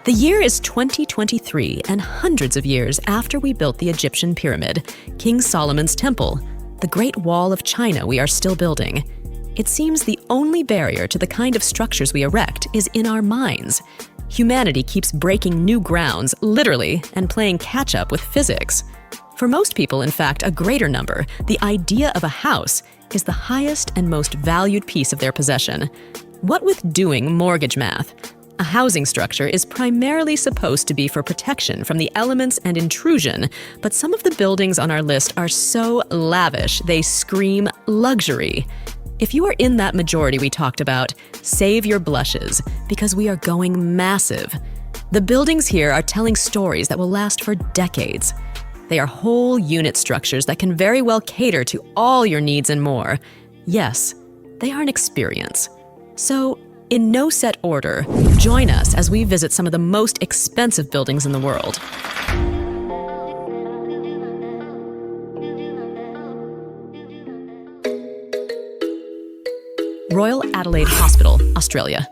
The year is 2023, and hundreds of years after we built the Egyptian pyramid, King Solomon's temple, the Great Wall of China we are still building. It seems the only barrier to the kind of structures we erect is in our minds. Humanity keeps breaking new grounds, literally, and playing catch-up with physics. For most people, in fact, a greater number, the idea of a house is the highest and most valued piece of their possession. What with doing mortgage math? A housing structure is primarily supposed to be for protection from the elements and intrusion, but some of the buildings on our list are so lavish they scream luxury. If you are in that majority we talked about, save your blushes, because we are going massive. The buildings here are telling stories that will last for decades. They are whole unit structures that can very well cater to all your needs and more. Yes, they are an experience. So, in no set order, join us as we visit some of the most expensive buildings in the world. Royal Adelaide Hospital, Australia.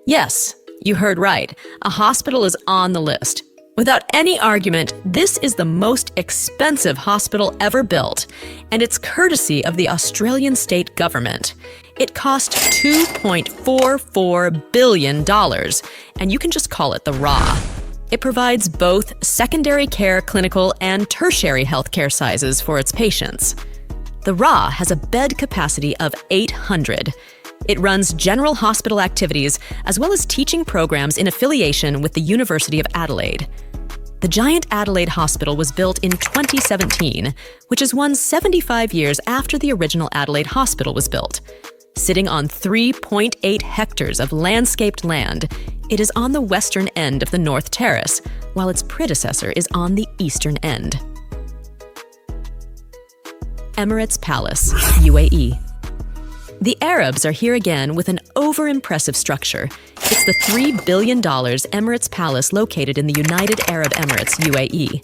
Yes, you heard right. A hospital is on the list. Without any argument, this is the most expensive hospital ever built, and it's courtesy of the Australian state government. It cost $2.44 billion, and you can just call it the RA. It provides both secondary care, clinical, and tertiary healthcare sizes for its patients. The RA has a bed capacity of 800. It runs general hospital activities as well as teaching programs in affiliation with the University of Adelaide. The giant Adelaide Hospital was built in 2017, which is 75 years after the original Adelaide Hospital was built. Sitting on 3.8 hectares of landscaped land, it is on the western end of the North Terrace, while its predecessor is on the eastern end. Emirates Palace UAE. The Arabs are here again with an over-impressive structure. It's the $3 billion Emirates Palace located in the United Arab Emirates UAE.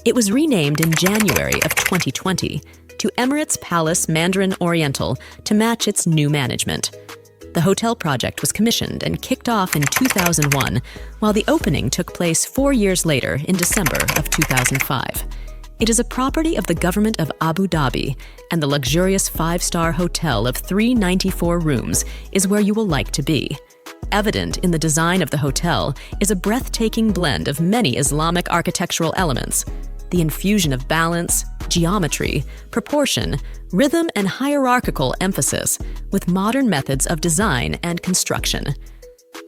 It was renamed in January of 2020 to Emirates Palace Mandarin Oriental to match its new management. The hotel project was commissioned and kicked off in 2001, while the opening took place 4 years later in December of 2005. It is a property of the government of Abu Dhabi, and the luxurious 5-star hotel of 394 rooms is where you will like to be. Evident in the design of the hotel is a breathtaking blend of many Islamic architectural elements. The infusion of balance, geometry, proportion, rhythm, and hierarchical emphasis with modern methods of design and construction.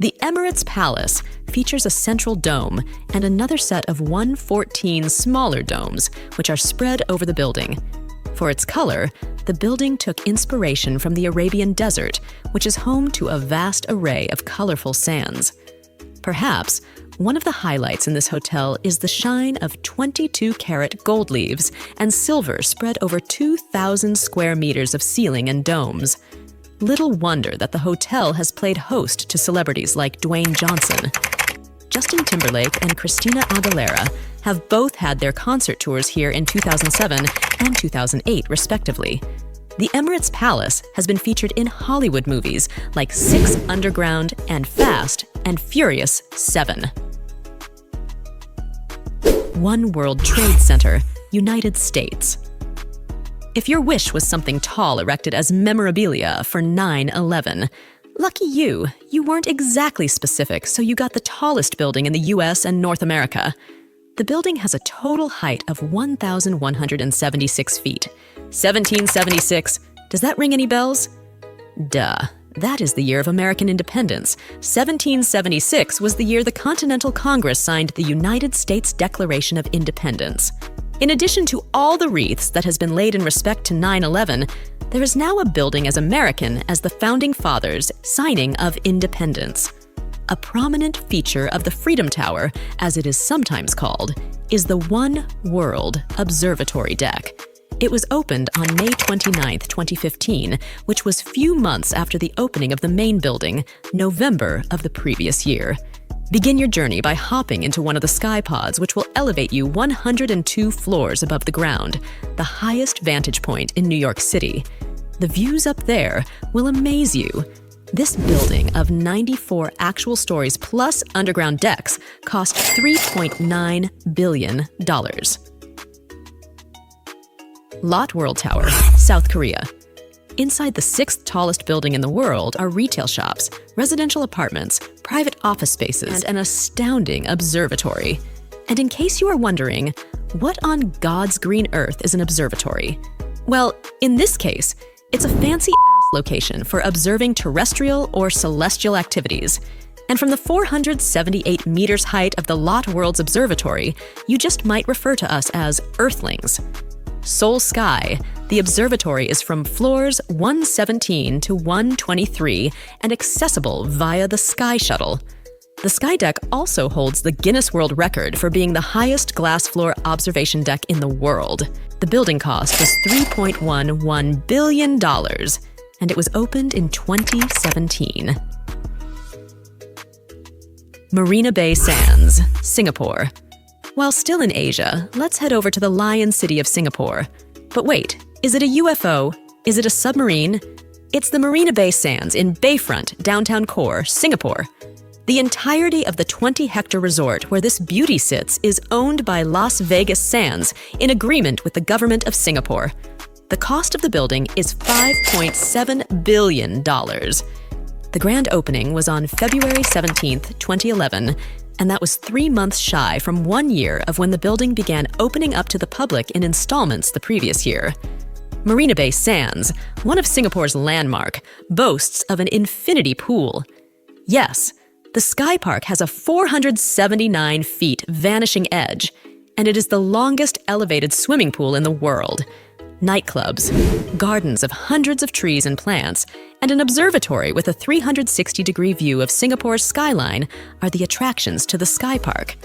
The Emirates Palace features a central dome and another set of 114 smaller domes, which are spread over the building. For its color, the building took inspiration from the Arabian desert, which is home to a vast array of colorful sands. Perhaps one of the highlights in this hotel is the shine of 22-carat gold leaves and silver spread over 2,000 square meters of ceiling and domes. Little wonder that the hotel has played host to celebrities like Dwayne Johnson. Justin Timberlake and Christina Aguilera have both had their concert tours here in 2007 and 2008, respectively. The Emirates Palace has been featured in Hollywood movies like 6 Underground and Fast and Furious 7. One World Trade Center, United States. If your wish was something tall erected as memorabilia for 9/11, lucky you, you weren't exactly specific, so you got the tallest building in the US and North America. The building has a total height of 1,176 feet. 1776, does that ring any bells? Duh, that is the year of American independence. 1776 was the year the Continental Congress signed the United States Declaration of Independence. In addition to all the wreaths that has been laid in respect to 9/11, there is now a building as American as the Founding Fathers' signing of independence. A prominent feature of the Freedom Tower, as it is sometimes called, is the One World Observatory Deck. It was opened on May 29, 2015, which was few months after the opening of the main building, November of the previous year. Begin your journey by hopping into one of the sky pods, which will elevate you 102 floors above the ground, the highest vantage point in New York City. The views up there will amaze you. This building of 94 actual stories plus underground decks cost $3.9 billion. Lot World Tower, South Korea. Inside the 6th tallest building in the world are retail shops, residential apartments, private office spaces, and an astounding observatory. And in case you are wondering, what on God's green earth is an observatory? Well, in this case, it's a fancy-ass location for observing terrestrial or celestial activities. And from the 478 meters height of the Lot World's observatory, you just might refer to us as Earthlings. Seoul Sky, the observatory is from floors 117 to 123 and accessible via the Sky Shuttle. The Sky Deck also holds the Guinness World Record for being the highest glass floor observation deck in the world. The building cost was $3.11 billion, and it was opened in 2017. Marina Bay Sands, Singapore. While still in Asia, let's head over to the Lion City of Singapore. But wait, is it a UFO? Is it a submarine? It's the Marina Bay Sands in Bayfront, downtown core, Singapore. The entirety of the 20-hectare resort where this beauty sits is owned by Las Vegas Sands in agreement with the government of Singapore. The cost of the building is $5.7 billion. The grand opening was on February 17, 2011, and that was 3 months shy from 1 year of when the building began opening up to the public in installments the previous year. Marina Bay Sands, one of Singapore's landmark, boasts of an infinity pool. Yes, the Sky Park has a 479 feet vanishing edge, and it is the longest elevated swimming pool in the world. Nightclubs, gardens of hundreds of trees and plants, and an observatory with a 360-degree view of Singapore's skyline are the attractions to the Sky Park.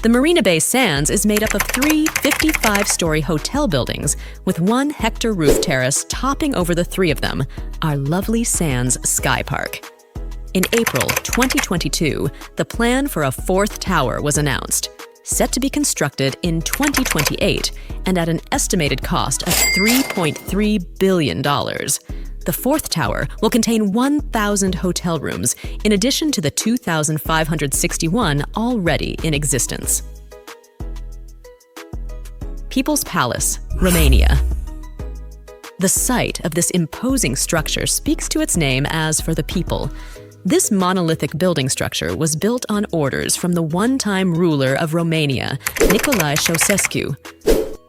The Marina Bay Sands is made up of 3 55-story hotel buildings with 1 hectare roof terrace topping over the 3 of them, our lovely Sands Sky Park. In April 2022, the plan for a 4th tower was announced, set to be constructed in 2028 and at an estimated cost of $3.3 billion. The 4th tower will contain 1,000 hotel rooms, in addition to the 2,561 already in existence. People's Palace, Romania. The site of this imposing structure speaks to its name as for the people. This monolithic building structure was built on orders from the one-time ruler of Romania, Nicolae Ceausescu.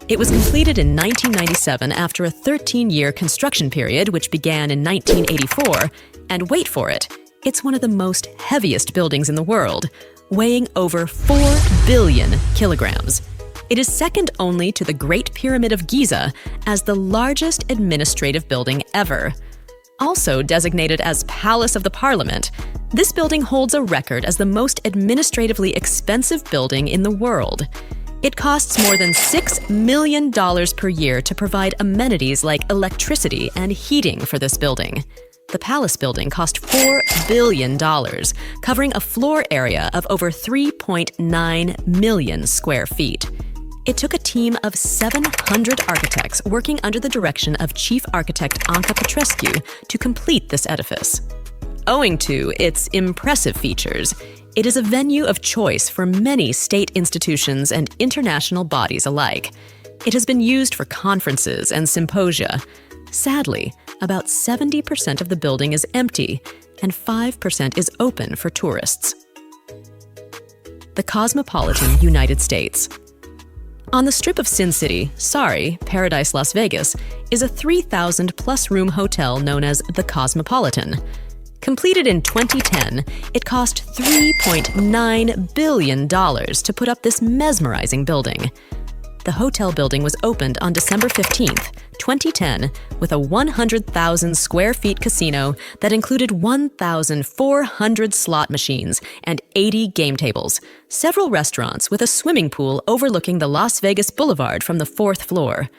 It was completed in 1997 after a 13-year construction period which began in 1984, and wait for it, it's one of the most heaviest buildings in the world, weighing over 4 billion kilograms. It is second only to the Great Pyramid of Giza as the largest administrative building ever. Also designated as Palace of the Parliament, this building holds a record as the most administratively expensive building in the world. It costs more than $6 million per year to provide amenities like electricity and heating for this building. The Palace building cost $4 billion, covering a floor area of over 3.9 million square feet. It took a team of 700 architects working under the direction of Chief Architect Anca Petrescu to complete this edifice. Owing to its impressive features, it is a venue of choice for many state institutions and international bodies alike. It has been used for conferences and symposia. Sadly, about 70% of the building is empty, and 5% is open for tourists. The Cosmopolitan United States. On the strip of Sin City, Paradise Las Vegas, is a 3,000-plus room hotel known as the Cosmopolitan. Completed in 2010, it cost $3.9 billion to put up this mesmerizing building. The hotel building was opened on December 15, 2010, with a 100,000 square feet casino that included 1,400 slot machines and 80 game tables, several restaurants with a swimming pool overlooking the Las Vegas Boulevard from the 4th floor.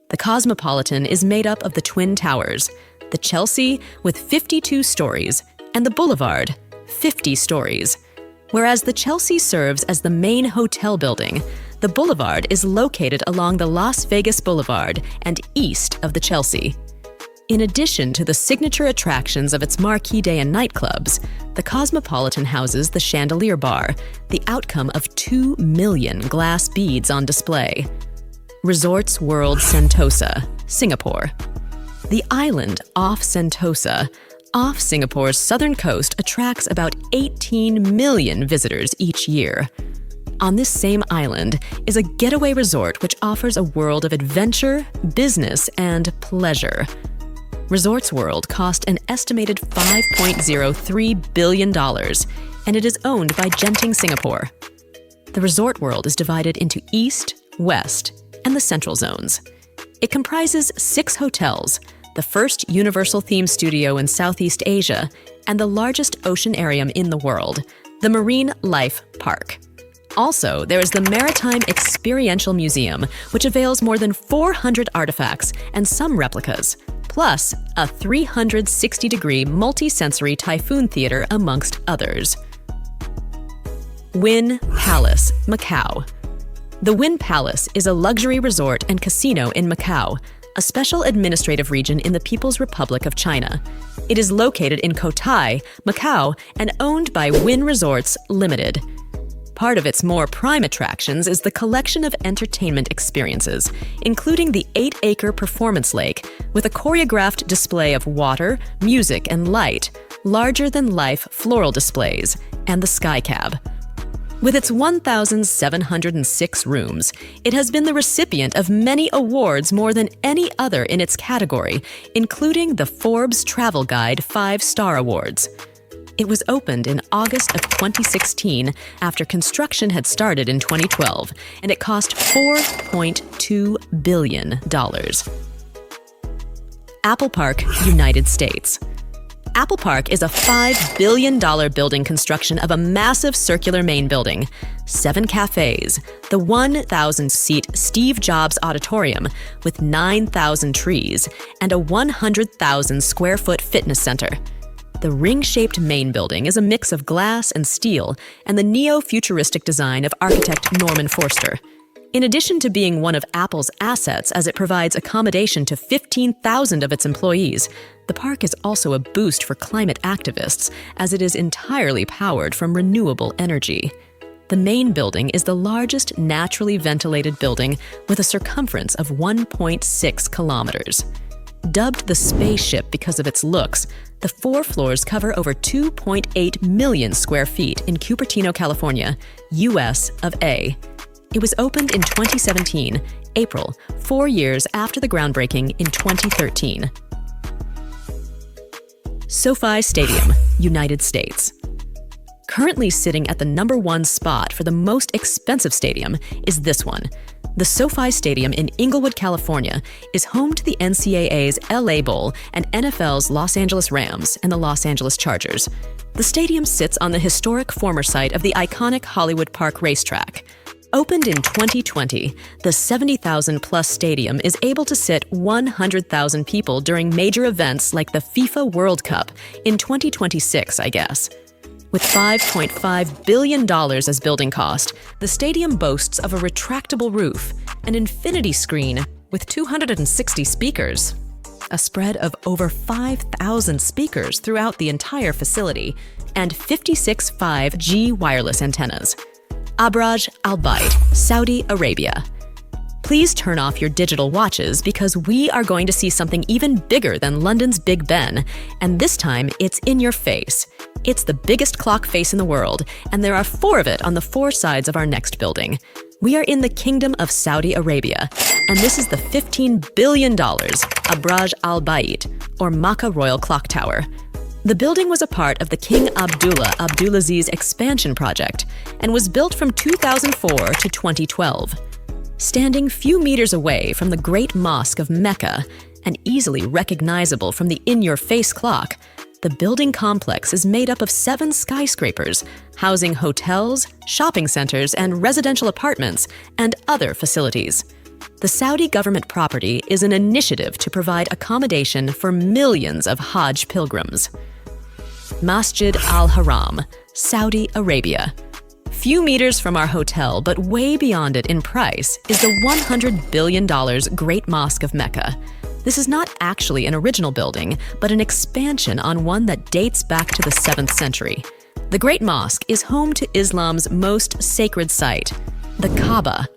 The Cosmopolitan is made up of the Twin Towers, the Chelsea with 52 stories, and the Boulevard, 50 stories. Whereas the Chelsea serves as the main hotel building, the Boulevard is located along the Las Vegas Boulevard and east of the Chelsea. In addition to the signature attractions of its marquee day and nightclubs, the Cosmopolitan houses the Chandelier Bar, the outcome of 2 million glass beads on display. Resorts World Sentosa, Singapore. The island off Sentosa, off Singapore's southern coast, attracts about 18 million visitors each year. On this same island is a getaway resort which offers a world of adventure, business, and pleasure. Resorts World cost an estimated $5.03 billion, and it is owned by Genting Singapore. The Resort World is divided into East, West, and the Central zones. It comprises 6 hotels, the first universal theme studio in Southeast Asia, and the largest oceanarium in the world, the Marine Life Park. Also, there is the Maritime Experiential Museum, which avails more than 400 artifacts and some replicas, plus a 360-degree multi-sensory typhoon theater, amongst others. Wynn Palace, Macau. The Wynn Palace is a luxury resort and casino in Macau, a special administrative region in the People's Republic of China. It is located in Cotai, Macau, and owned by Wynn Resorts Limited. Part of its more prime attractions is the collection of entertainment experiences, including the 8-acre performance lake with a choreographed display of water, music, and light, larger-than-life floral displays, and the Sky Cab. With its 1,706 rooms, it has been the recipient of many awards, more than any other in its category, including the Forbes Travel Guide 5-Star Awards. It was opened in August of 2016 after construction had started in 2012, and it cost $4.2 billion. Apple Park, United States. Apple Park is a $5 billion building construction of a massive circular main building, 7 cafes, the 1,000-seat Steve Jobs Auditorium with 9,000 trees, and a 100,000-square-foot fitness center. The ring-shaped main building is a mix of glass and steel and the neo-futuristic design of architect Norman Foerster. In addition to being one of Apple's assets as it provides accommodation to 15,000 of its employees, the park is also a boost for climate activists as it is entirely powered from renewable energy. The main building is the largest naturally ventilated building with a circumference of 1.6 kilometers. Dubbed the spaceship because of its looks, the 4 floors cover over 2.8 million square feet in Cupertino, California, US of A. It was opened in 2017, April, 4 years after the groundbreaking in 2013. SoFi Stadium, United States. Currently sitting at the #1 spot for the most expensive stadium is this one. The SoFi Stadium in Inglewood, California, is home to the NCAA's LA Bowl and NFL's Los Angeles Rams and the Los Angeles Chargers. The stadium sits on the historic former site of the iconic Hollywood Park racetrack. Opened in 2020, the 70,000-plus stadium is able to sit 100,000 people during major events like the FIFA World Cup in 2026, I guess. With $5.5 billion as building cost, the stadium boasts of a retractable roof, an infinity screen with 260 speakers, a spread of over 5,000 speakers throughout the entire facility, and 56 5G wireless antennas. Abra, AlBait, Saudi Arabia. Please turn off your digital watches because we are going to see something even bigger than London's Big Ben, and this time it's in your face. It's the biggest clock face in the world, and there are 4 of it on the 4 sides of our next building. We are in the Kingdom of Saudi Arabia, and this is the $15 billion Abra AlBait, or Makkah Royal Clock Tower. The building was a part of the King Abdulaziz expansion project and was built from 2004 to 2012. Standing few meters away from the Great Mosque of Mecca and easily recognizable from the in-your-face clock, the building complex is made up of 7 skyscrapers, housing hotels, shopping centers, and residential apartments, and other facilities. The Saudi government property is an initiative to provide accommodation for millions of Hajj pilgrims. Masjid AlHaram, Saudi Arabia. Few meters from our hotel, but way beyond it in price, is the $100 billion Great Mosque of Mecca. This is not actually an original building, but an expansion on one that dates back to the 7th century. The Great Mosque is home to Islam's most sacred site, the Kaaba.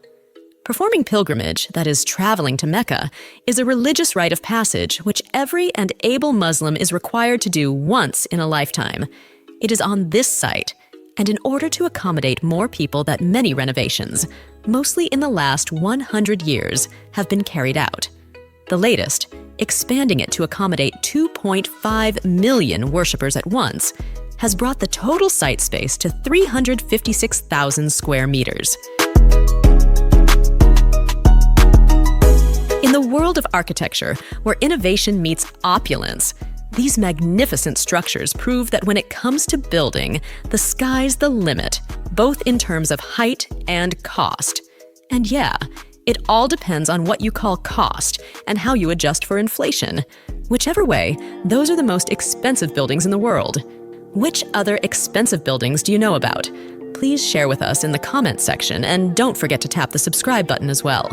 Performing pilgrimage, that is, traveling to Mecca, is a religious rite of passage which every and able Muslim is required to do once in a lifetime. It is on this site, and in order to accommodate more people that many renovations, mostly in the last 100 years, have been carried out. The latest, expanding it to accommodate 2.5 million worshippers at once, has brought the total site space to 356,000 square meters. In the world of architecture, where innovation meets opulence, these magnificent structures prove that when it comes to building, the sky's the limit, both in terms of height and cost. And yeah, it all depends on what you call cost and how you adjust for inflation. Whichever way, those are the most expensive buildings in the world. Which other expensive buildings do you know about? Please share with us in the comments section, and don't forget to tap the subscribe button as well.